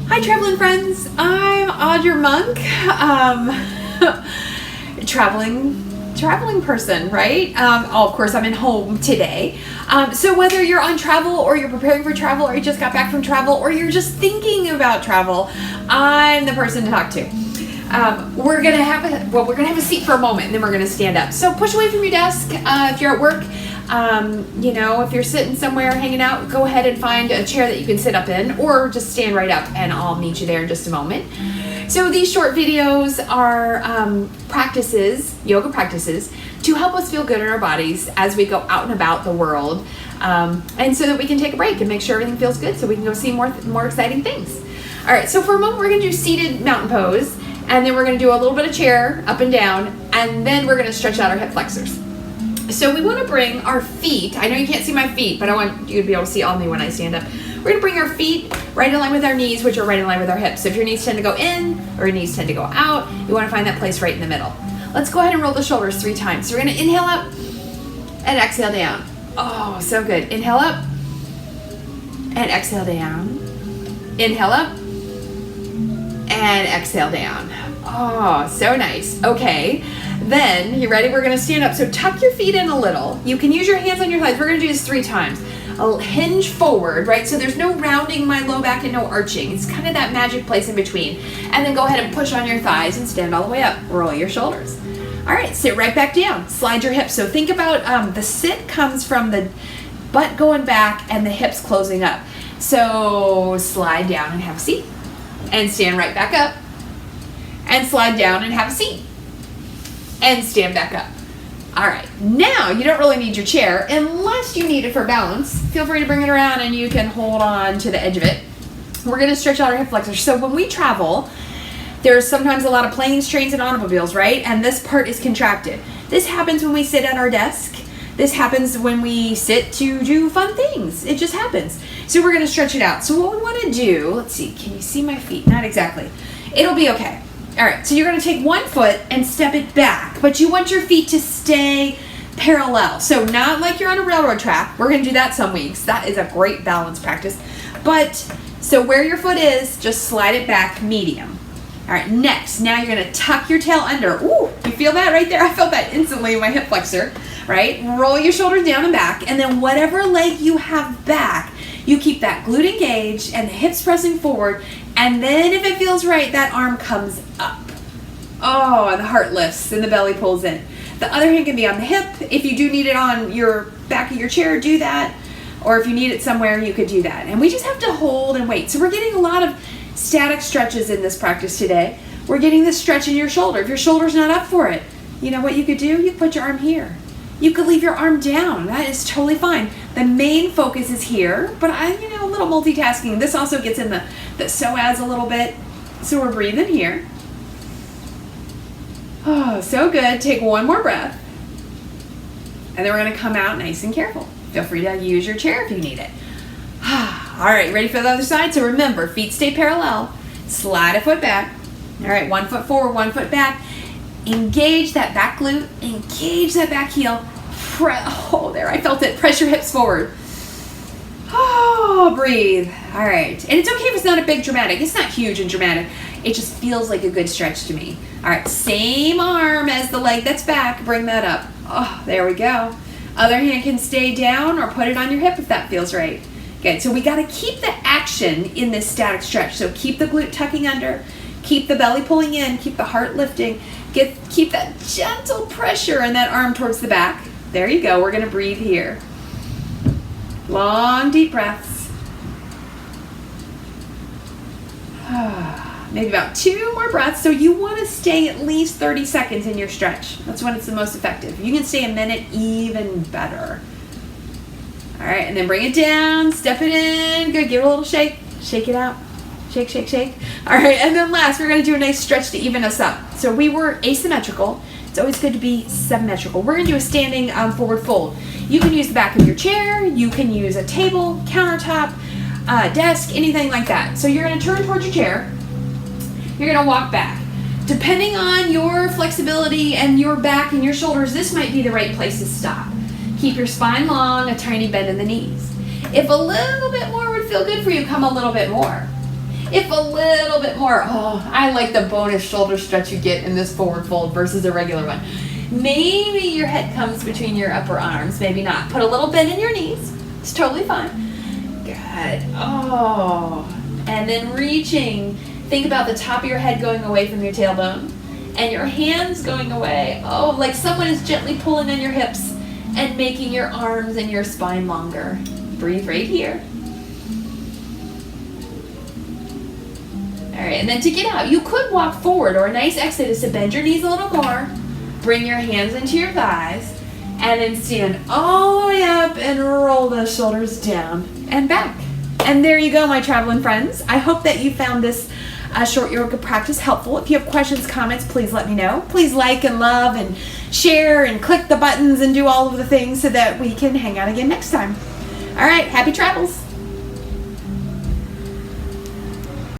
Hi, traveling friends. I'm Audra Monk, traveling person, right? Of course, I'm in home today. So whether you're on travel or you're preparing for travel or you just got back from travel or you're just thinking about travel, I'm the person to talk to. We're gonna have a seat for a moment and then we're gonna stand up. So push away from your desk if you're at work. If you're sitting somewhere hanging out, go ahead and find a chair that you can sit up in, or just stand right up and I'll meet you there in just a moment. So these short videos are yoga practices, to help us feel good in our bodies as we go out and about the world, and so that we can take a break and make sure everything feels good so we can go see more exciting things. All right, so for a moment we're going to do seated mountain pose, and then we're going to do a little bit of chair up and down, and then we're going to stretch out our hip flexors. So we want to bring our feet, I know you can't see my feet, but I want you to be able to see all me when I stand up. We're going to bring our feet right in line with our knees, which are right in line with our hips. So if your knees tend to go in or your knees tend to go out, you want to find that place right in the middle. Let's go ahead and roll the shoulders 3 times. So we're going to inhale up and exhale down. Oh, so good. Inhale up and exhale down. Inhale up and exhale down. Oh, so nice. Okay. Then, you ready? We're going to stand up. So tuck your feet in a little. You can use your hands on your thighs. We're going to do this 3 times. I'll hinge forward, right? So there's no rounding my low back and no arching. It's kind of that magic place in between. And then go ahead and push on your thighs and stand all the way up. Roll your shoulders. All right, sit right back down. Slide your hips. So think about the sit comes from the butt going back and the hips closing up. So slide down and have a seat. And stand right back up. And slide down and have a seat. And stand back up. All right, now you don't really need your chair unless you need it for balance. Feel free to bring it around and you can hold on to the edge of it. We're gonna stretch out our hip flexors. So when we travel, there's sometimes a lot of planes, trains, and automobiles, right? And this part is contracted. This happens when we sit at our desk. This happens when we sit to do fun things. It just happens. So we're gonna stretch it out. So what we wanna do, let's see, can you see my feet? Not exactly. It'll be okay. All right, so you're going to take one foot and step it back, but you want your feet to stay parallel. So not like you're on a railroad track. We're going to do that some weeks. That is a great balance practice. But, so where your foot is, just slide it back medium. All right, next, now you're going to tuck your tail under. Ooh, you feel that right there? I felt that instantly in my hip flexor, right? Roll your shoulders down and back, and then whatever leg you have back, you keep that glute engaged and the hips pressing forward. And then if it feels right, that arm comes up. Oh, and the heart lifts and the belly pulls in. The other hand can be on the hip. If you do need it on your back of your chair, do that. Or if you need it somewhere, you could do that. And we just have to hold and wait. So we're getting a lot of static stretches in this practice today. We're getting this stretch in your shoulder. If your shoulder's not up for it, you know what you could do? You could put your arm here. You could leave your arm down. That is totally fine. The main focus is here, but a little multitasking. This also gets in the psoas a little bit. So we're breathing here. Oh, so good. Take one more breath. And then we're going to come out nice and careful. Feel free to use your chair if you need it. All right, ready for the other side? So remember, feet stay parallel. Slide a foot back. All right, 1 foot forward, 1 foot back. Engage that back glute. Engage that back heel. Oh, there, I felt it. Press your hips forward. Oh, breathe. All right. And it's okay if it's not a big dramatic. It's not huge and dramatic. It just feels like a good stretch to me. All right, same arm as the leg that's back. Bring that up. Oh, there we go. Other hand can stay down or put it on your hip if that feels right. Good, so we got to keep the action in this static stretch. So keep the glute tucking under. Keep the belly pulling in. Keep the heart lifting. Keep that gentle pressure in that arm towards the back. There you go. We're going to breathe here. Long, deep breaths. Maybe about 2 more breaths. So you want to stay at least 30 seconds in your stretch. That's when it's the most effective. You can stay a minute, even better. All right, and then bring it down. Step it in. Good. Give it a little shake. Shake it out. Shake, shake, shake. All right, and then last, we're going to do a nice stretch to even us up. So we were asymmetrical. It's always good to be symmetrical. We're going to do a standing forward fold. You can use the back of your chair. You can use a table, countertop, desk, anything like that. So you're going to turn towards your chair. You're going to walk back. Depending on your flexibility and your back and your shoulders, this might be the right place to stop. Keep your spine long, a tiny bend in the knees. If a little bit more would feel good for you, come a little bit more. If a little bit more, I like the bonus shoulder stretch you get in this forward fold versus a regular one. Maybe your head comes between your upper arms, maybe not. Put a little bend in your knees. It's totally fine. Good. And then reaching. Think about the top of your head going away from your tailbone and your hands going away. Like someone is gently pulling on your hips and making your arms and your spine longer. Breathe right here. All right, and then to get out, you could walk forward, or a nice exit is to bend your knees a little more, bring your hands into your thighs, and then stand all the way up and roll those shoulders down and back. And there you go, my traveling friends. I hope that you found this short yoga practice helpful. If you have questions, comments, please let me know. Please like and love and share and click the buttons and do all of the things so that we can hang out again next time. All right, happy travels.